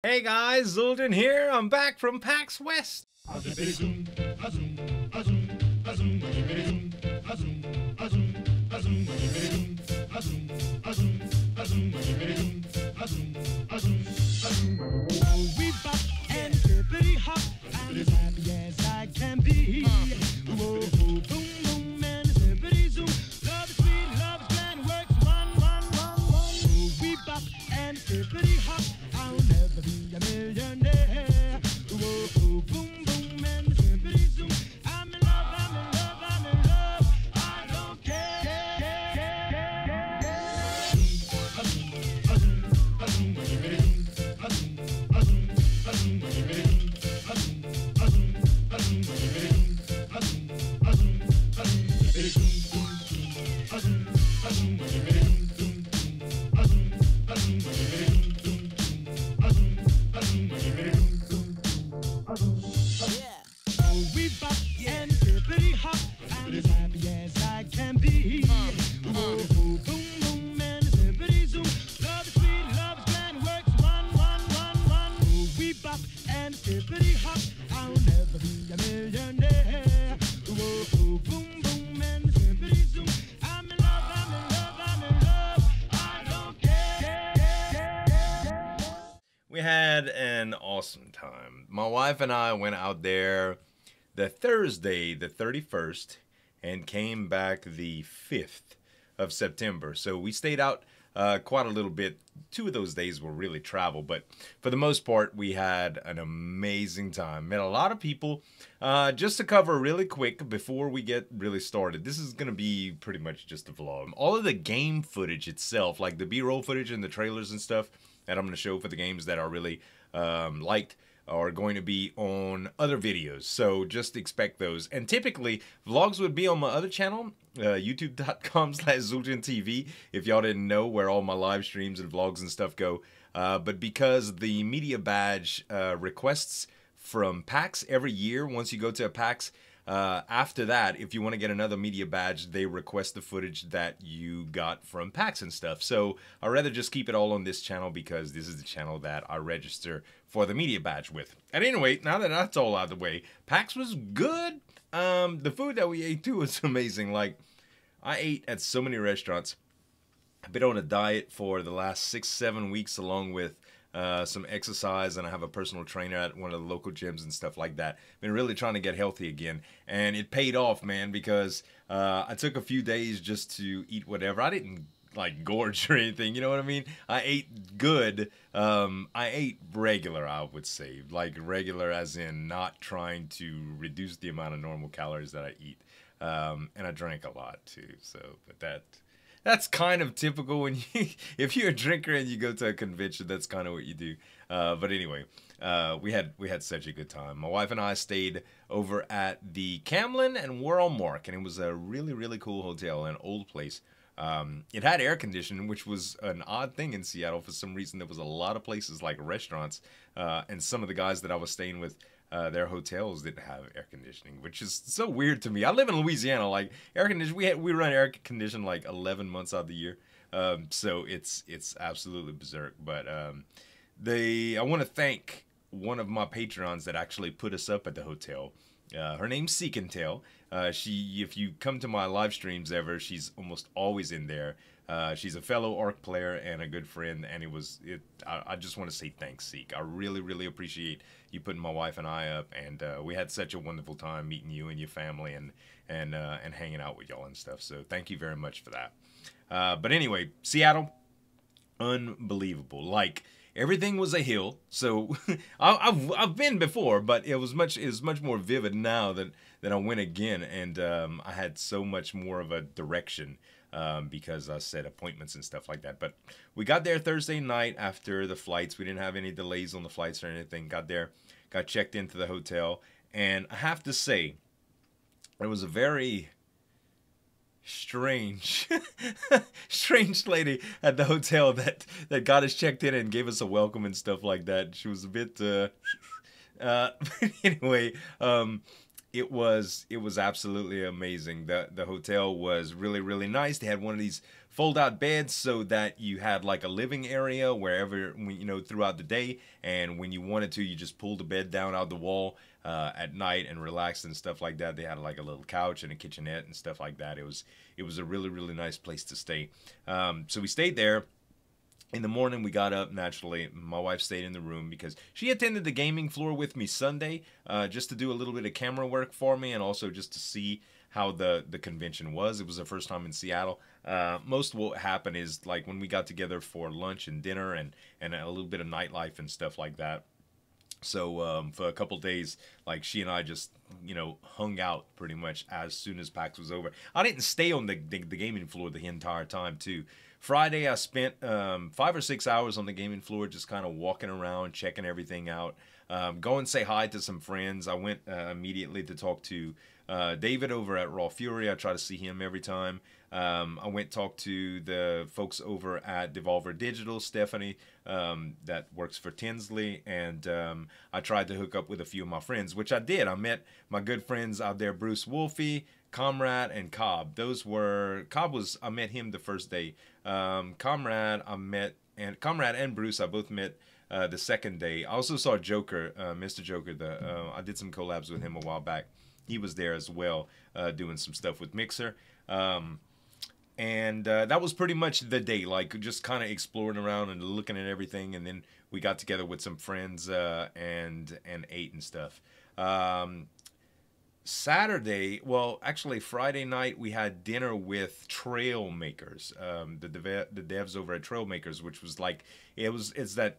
Hey guys, Zueljin here. I'm back from PAX West. We bop and hippity hop. I'm as happy as I can be. Whoa, boom, boom, and hippity zoom. Love is sweet, love is grand, works one. We bop and hippity hop. I'll never be a millionaire. Whoa, boom, boom, and hippity zoom. I'm in love, I'm in love, I'm in love. I don't care. We bop and hippity hop. I'm as happy as I can be. Whoa, boom, boom, and hippity zoom. Love is sweet, love is grand, works one. We bop and hippity hop. I'll never be a millionaire. Whoa, boom, boom, and hippity zoom. I'm in love, I'm in love, I'm in love. I don't care. We had an awesome time. My wife and I went out there the Thursday, the 31st, and came back the 5th of September. So we stayed out quite a little bit. 2 of those days were really travel, but for the most part, we had an amazing time. Met a lot of people. Just to cover really quick before we get really started, this is going to be pretty much just a vlog. All of the game footage itself, like the B-roll footage and the trailers and stuff that I'm going to show for the games that are really liked, are going to be on other videos, so just expect those. And typically vlogs would be on my other channel, youtube.com/ZueljinTV, if y'all didn't know where all my live streams and vlogs and stuff go. But because the media badge requests from PAX every year, once you go to a PAX, after that, if you want to get another media badge, they request the footage that you got from PAX and stuff. So I'd rather just keep it all on this channel because this is the channel that I register for the media badge with. And anyway, now that that's all out of the way, PAX was good. The food that we ate too was amazing. Like, I ate at so many restaurants. I've been on a diet for the last 6-7 weeks, along with some exercise, and I have a personal trainer at one of the local gyms and stuff like that. Been really trying to get healthy again, and it paid off, man, because I took a few days just to eat whatever. I didn't like gorge or anything, you know what I mean? I ate good. I ate regular, I would say, like regular as in not trying to reduce the amount of normal calories that I eat. And I drank a lot too, so, but that's kind of typical when you, if you're a drinker and you go to a convention, that's kind of what you do. But anyway, we had such a good time. My wife and I stayed over at the Camlin and World Mark, and it was a really, really cool hotel, an old place. It had air conditioning, which was an odd thing in Seattle. For some reason, there was a lot of places like restaurants, and some of the guys that I was staying with, their hotels didn't have air conditioning, which is so weird to me. I live in Louisiana, like air conditioning. We run air conditioning like 11 months out of the year, so it's absolutely berserk. But I want to thank one of my patrons that actually put us up at the hotel. Her name's Seek and Tell. If you come to my live streams ever, she's almost always in there. She's a fellow ARC player and a good friend, and I just want to say thanks, Seek. I really, really appreciate you putting my wife and I up, and we had such a wonderful time meeting you and your family and hanging out with y'all and stuff. So thank you very much for that. But anyway, Seattle, unbelievable. Like, everything was a hill. So I've been before, but it was much more vivid now that I went again, and I had so much more of a direction because I set appointments and stuff like that. But we got there Thursday night after the flights. We didn't have any delays on the flights or anything. Got there, got checked into the hotel, and I have to say, it was a very strange strange lady at the hotel that got us checked in and gave us a welcome and stuff like that. She was a bit anyway, it was absolutely amazing. The hotel was really, really nice. They had one of these fold-out beds so that you had like a living area wherever, throughout the day, and when you wanted to, you just pulled the bed down out the wall at night and relaxed and stuff like that. They had like a little couch and a kitchenette and stuff like that. It was a really, really nice place to stay. So we stayed there. In the morning, we got up naturally. My wife stayed in the room because she attended the gaming floor with me Sunday, just to do a little bit of camera work for me, and also just to see how the convention was. It was the first time in Seattle. Most of what happened is like when we got together for lunch and dinner and a little bit of nightlife and stuff like that. So for a couple days, like she and I just hung out pretty much as soon as PAX was over. I didn't stay on the gaming floor the entire time too. Friday, I spent 5 or 6 hours on the gaming floor, just kind of walking around, checking everything out. Go and say hi to some friends. I went immediately to talk to David over at Raw Fury. I try to see him every time. I went talked to the folks over at Devolver Digital, Stephanie, that works for Tinsley, and I tried to hook up with a few of my friends, which I did. I met my good friends out there, Bruce Wolfie, Comrade, and Cobb. I met him the first day. Comrade and Bruce I both met the second day. I also saw Joker, Mr. Joker. I did some collabs with him a while back. He was there as well, doing some stuff with Mixer. And that was pretty much the day, like just kind of exploring around and looking at everything. And then we got together with some friends and ate and stuff. Saturday, well, actually Friday night, we had dinner with Trailmakers, the devs over at Trailmakers, which was like, it's that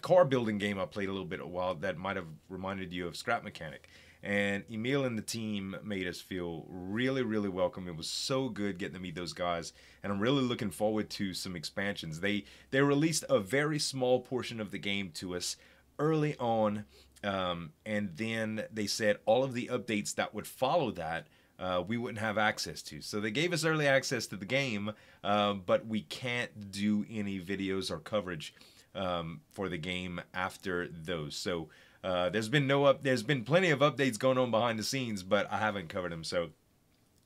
car building game I played a little bit a while that might have reminded you of Scrap Mechanic. And Emil and the team made us feel really, really welcome. It was so good getting to meet those guys, and I'm really looking forward to some expansions. They released a very small portion of the game to us early on, and then they said all of the updates that would follow that we wouldn't have access to. So they gave us early access to the game, but we can't do any videos or coverage for the game after those. So there's been plenty of updates going on behind the scenes, but I haven't covered them. So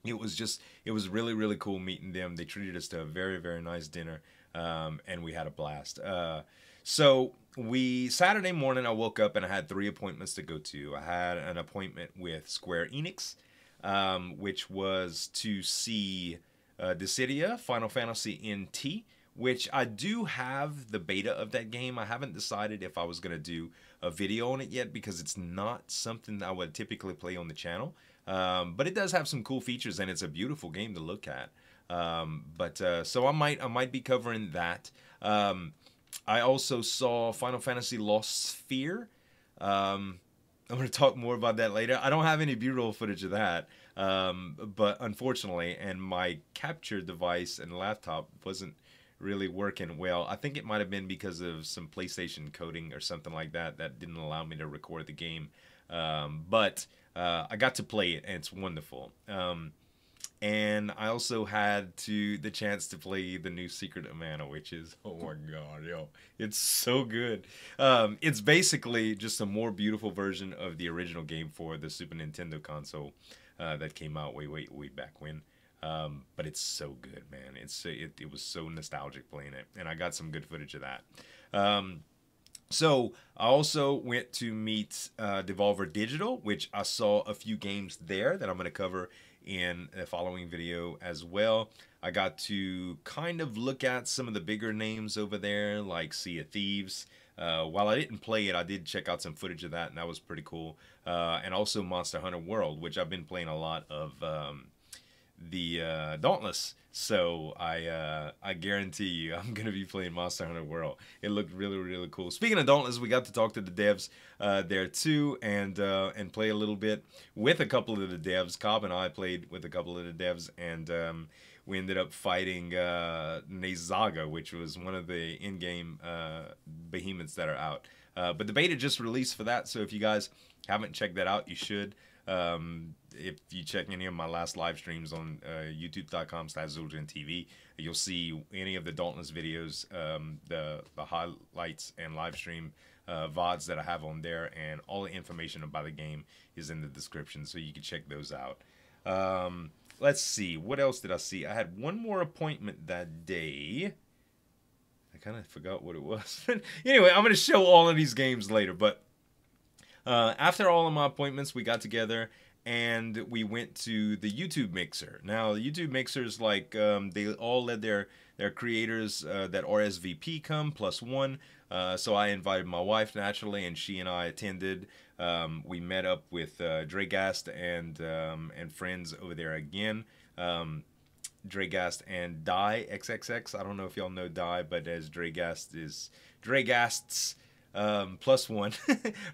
it was really, really cool meeting them. They treated us to a very, very nice dinner, and we had a blast. So Saturday morning, I woke up and I had 3 appointments to go to. I had an appointment with Square Enix, which was to see Dissidia, Final Fantasy NT, which I do have the beta of that game. I haven't decided if I was going to do a video on it yet because it's not something that I would typically play on the channel. But it does have some cool features and it's a beautiful game to look at. So I might be covering that. I also saw Final Fantasy Lost Sphere. I'm going to talk more about that later. I don't have any B-roll footage of that. But unfortunately, and my capture device and laptop wasn't really working well. I think it might have been because of some PlayStation coding or something like that that didn't allow me to record the game. But I got to play it, and it's wonderful. And I also had the chance to play the new Secret of Mana, which is, oh my god, yo, it's so good. It's basically just a more beautiful version of the original game for the Super Nintendo console that came out way back when. But it's so good, man. It was so nostalgic playing it, and I got some good footage of that. So I also went to meet Devolver Digital, which I saw a few games there that I'm going to cover in the following video as well. I got to kind of look at some of the bigger names over there, like Sea of Thieves. While I didn't play it, I did check out some footage of that, and that was pretty cool. And also Monster Hunter World, which I've been playing a lot of the Dauntless. So I guarantee you I'm going to be playing Monster Hunter World. It looked really, really cool. Speaking of Dauntless, we got to talk to the devs there too and play a little bit with a couple of the devs. Cobb and I played with a couple of the devs, and we ended up fighting Nezaga, which was one of the in-game behemoths that are out. But the beta just released for that, so if you guys haven't checked that out, you should. If you check any of my last live streams on youtube.com/ZueljinTV, you'll see any of the Dauntless videos, the highlights and live stream VODs that I have on there, and all the information about the game is in the description, so you can check those out. let's see, what else did I see? I had one more appointment that day. I kind of forgot what it was. Anyway, I'm going to show all of these games later. But after all of my appointments, we got together and we went to the YouTube Mixer. Now, the YouTube Mixer is like they all let their creators that RSVP come plus one. So I invited my wife naturally, and she and I attended. We met up with Dragast and friends over there again. Dragast and Die XXX. I don't know if y'all know Die, but as Dragast is Dragast's plus one,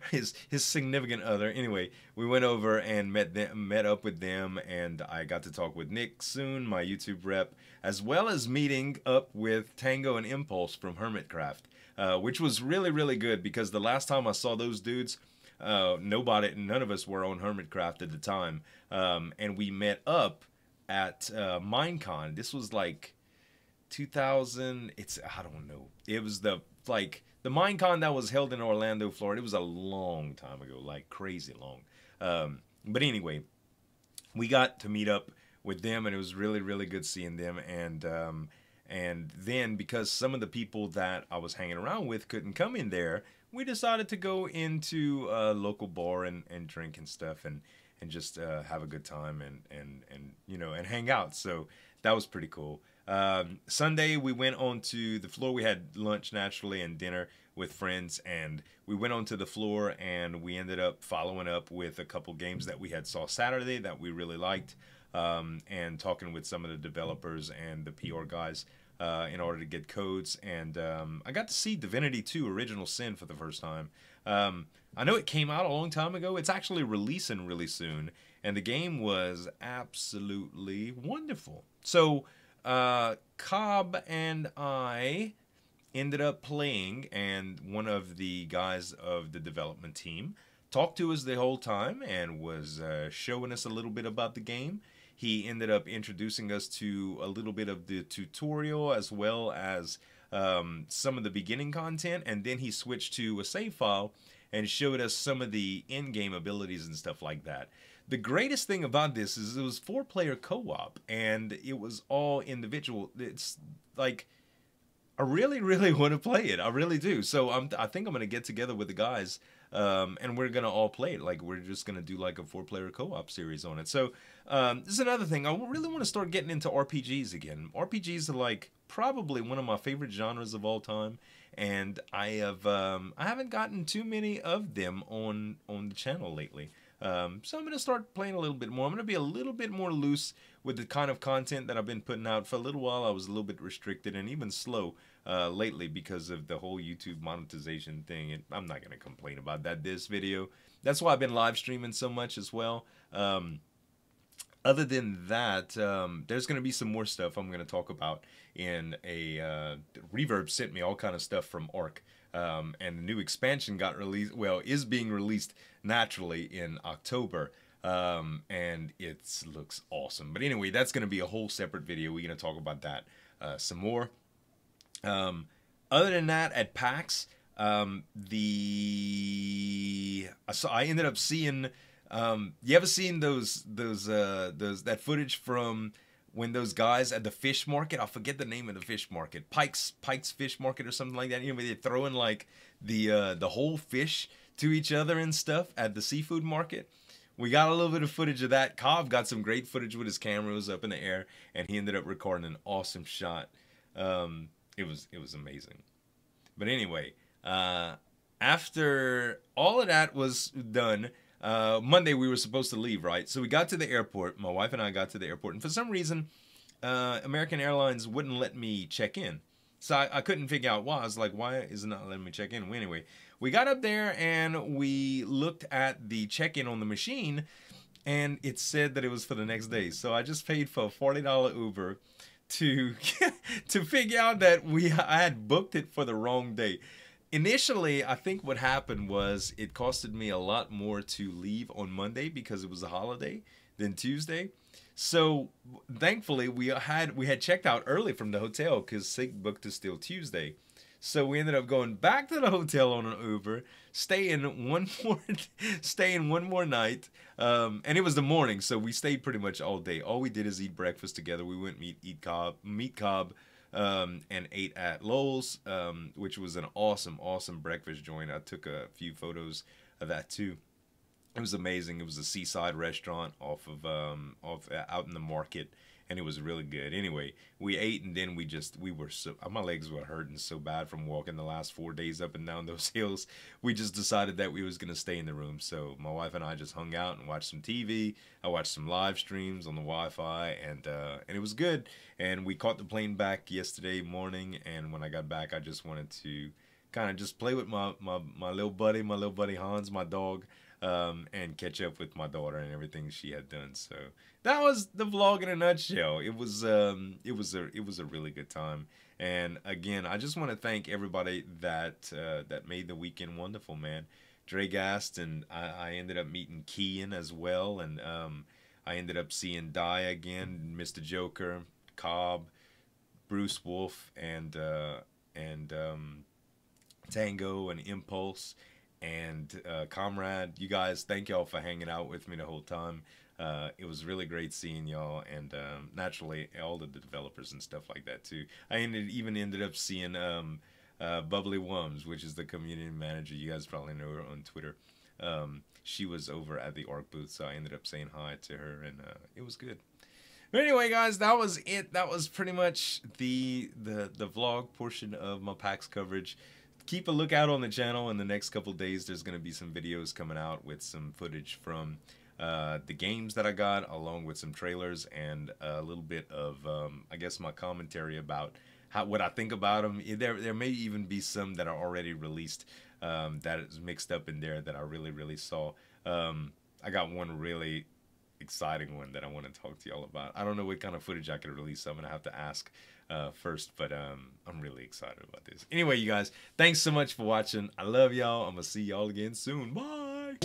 his significant other. Anyway, we went over and met up with them, and I got to talk with Nick Soon, my YouTube rep, as well as meeting up with Tango and Impulse from Hermitcraft, which was really good because the last time I saw those dudes, none of us were on Hermitcraft at the time, and we met up at Minecon. This was like 2000. I don't know. It was the Minecon that was held in Orlando, Florida. It was a long time ago, like crazy long. But anyway, we got to meet up with them, and it was really good seeing them. And then because some of the people that I was hanging around with couldn't come in there, we decided to go into a local bar and drink and stuff and just have a good time and hang out. So that was pretty cool. Sunday we went on to the floor. We had lunch naturally and dinner with friends, and we went onto the floor and we ended up following up with a couple games that we had saw Saturday that we really liked, and talking with some of the developers and the PR guys in order to get codes. And I got to see Divinity 2 Original Sin for the first time. I know it came out a long time ago. It's actually releasing really soon, and the game was absolutely wonderful. So Cobb and I ended up playing, and one of the guys of the development team talked to us the whole time and was showing us a little bit about the game. He ended up introducing us to a little bit of the tutorial as well as some of the beginning content, and then he switched to a save file and showed us some of the in-game abilities and stuff like that. The greatest thing about this is it was 4-player co-op, and it was all individual. It's like, I really want to play it. I really do. So I think I'm going to get together with the guys, and we're going to all play it. Like, we're just going to do like a 4-player co-op series on it. So this is another thing. I really want to start getting into RPGs again. RPGs are like probably one of my favorite genres of all time. And I haven't gotten too many of them on the channel lately. So I'm going to start playing a little bit more. I'm going to be a little bit more loose with the kind of content that I've been putting out. For a little while, I was a little bit restricted and even slow lately because of the whole YouTube monetization thing. And I'm not going to complain about that this video. That's why I've been live streaming so much as well. Other than that, there's going to be some more stuff I'm going to talk about in a Reverb sent me all kind of stuff from Arc, and the new expansion got released, well, is being released naturally in October, and it looks awesome. But anyway, that's going to be a whole separate video. We're going to talk about that some more. Other than that, at PAX, I ended up seeing. You ever seen that footage from when those guys at the fish market? I forget the name of the fish market, Pike's Fish Market or something like that. You know, they're throwing like the whole fish to each other and stuff at the seafood market. We got a little bit of footage of that. Cobb got some great footage with his camera. It was up in the air, and he ended up recording an awesome shot. It was amazing. But anyway, after all of that was done. Monday we were supposed to leave, right? So we got to the airport. My wife and I got to the airport, and for some reason, American Airlines wouldn't let me check in. So I couldn't figure out why. I was like, why is it not letting me check in? Well, anyway, we got up there and we looked at the check-in on the machine, and it said that it was for the next day. So I just paid for a $40 Uber to to figure out that I had booked it for the wrong day. Initially, I think what happened was it costed me a lot more to leave on Monday because it was a holiday than Tuesday. So thankfully, we had checked out early from the hotel because Sig booked us till Tuesday. So we ended up going back to the hotel on an Uber, staying staying one more night. And it was the morning, so we stayed pretty much all day. All we did is eat breakfast together. We went meat cob, and ate at Lowell's, which was an awesome breakfast joint. I took a few photos of that too. It was amazing. It was a seaside restaurant off out in the market, and it was really good. Anyway, we ate, and then we were so, my legs were hurting so bad from walking the last 4 days up and down those hills. We just decided that we was gonna stay in the room. So my wife and I just hung out and watched some TV. I watched some live streams on the Wi-Fi, and it was good. And we caught the plane back yesterday morning, and when I got back, I just wanted to kind of just play with my little buddy Hans, my dog, and catch up with my daughter and everything she had done. So that was the vlog in a nutshell. It was a really good time. And again, I just want to thank everybody that that made the weekend wonderful, man. Dragast, and I ended up meeting Kian as well, and I ended up seeing Die again, Mr. Joker, Cobb, Bruce Wolf, and Tango and Impulse and Comrade. You guys, thank y'all for hanging out with me the whole time. It was really great seeing y'all, and naturally all of the developers and stuff like that too. I even ended up seeing Bubbly Wums, which is the community manager. You guys probably know her on Twitter. She was over at the ARC booth, so I ended up saying hi to her, and it was good. But anyway, guys, that was it. That was pretty much the vlog portion of my PAX coverage. Keep a lookout on the channel. In the next couple days, there's going to be some videos coming out with some footage from the games that I got, along with some trailers and a little bit of, I guess, my commentary about what I think about them. There may even be some that are already released that is mixed up in there that I really saw. I got one really exciting one that I want to talk to y'all about. I don't know what kind of footage I could release, so I'm going to have to ask first, but I'm really excited about this. Anyway, you guys, thanks so much for watching. I love y'all. I'm going to see y'all again soon. Bye!